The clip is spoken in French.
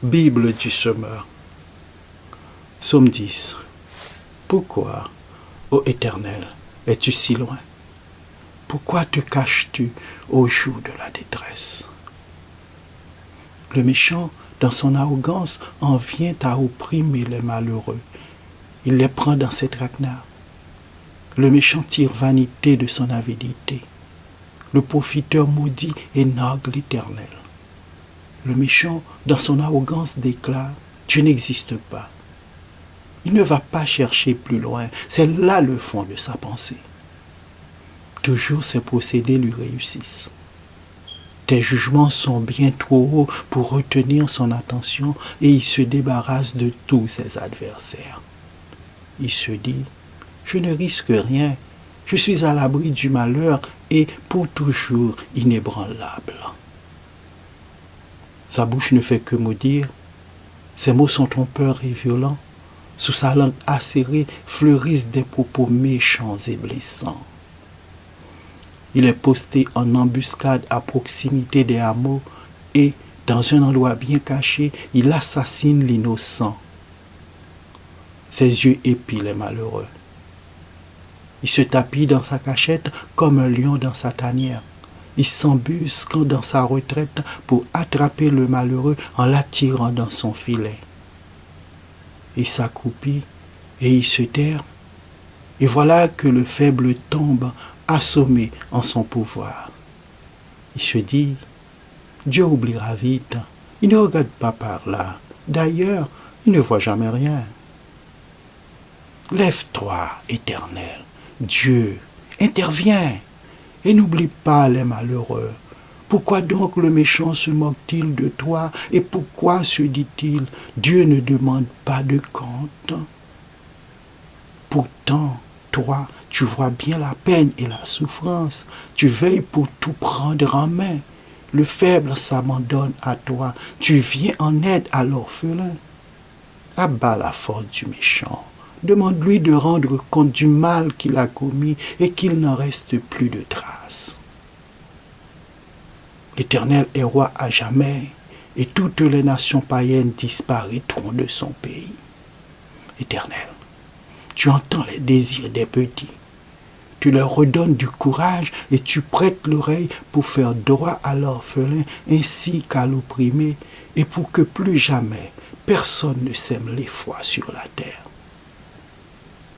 Bible du semeur. Psaume 10. Pourquoi, ô Éternel, es-tu si loin? Pourquoi te caches-tu au jour de la détresse? Le méchant, dans son arrogance, en vient à opprimer les malheureux. Il les prend dans ses traquenards. Le méchant tire vanité de son avidité. Le profiteur maudit et nargue l'Éternel. Le méchant, dans son arrogance, déclare « Dieu n'existe pas ». Il ne va pas chercher plus loin. C'est là le fond de sa pensée. Toujours ses procédés lui réussissent. Tes jugements sont bien trop hauts pour retenir son attention et il se débarrasse de tous ses adversaires. Il se dit « Je ne risque rien, je suis à l'abri du malheur et pour toujours inébranlable. » Sa bouche ne fait que maudire, ses mots sont trompeurs et violents, sous sa langue acérée fleurissent des propos méchants et blessants. Il est posté en embuscade à proximité des hameaux et, dans un endroit bien caché, il assassine l'innocent. Ses yeux épient les malheureux. Il se tapit dans sa cachette comme un lion dans sa tanière. Il s'embusque dans sa retraite pour attraper le malheureux en l'attirant dans son filet. Il s'accroupit et il se terre. Et voilà que le faible tombe assommé en son pouvoir. Il se dit, Dieu oubliera vite. Il ne regarde pas par là. D'ailleurs, il ne voit jamais rien. Lève-toi, Éternel. Dieu, interviens et n'oublie pas les malheureux. Pourquoi donc le méchant se moque-t-il de toi et pourquoi se dit-il, Dieu ne demande pas de compte? Pourtant, toi, tu vois bien la peine et la souffrance. Tu veilles pour tout prendre en main. Le faible s'abandonne à toi. Tu viens en aide à l'orphelin. Abat la force du méchant. Demande-lui de rendre compte du mal qu'il a commis et qu'il n'en reste plus de traces. L'Éternel est roi à jamais et toutes les nations païennes disparaîtront de son pays. Éternel, tu entends les désirs des petits. Tu leur redonnes du courage et tu prêtes l'oreille pour faire droit à l'orphelin ainsi qu'à l'opprimé et pour que plus jamais personne ne sème l'effroi sur la terre.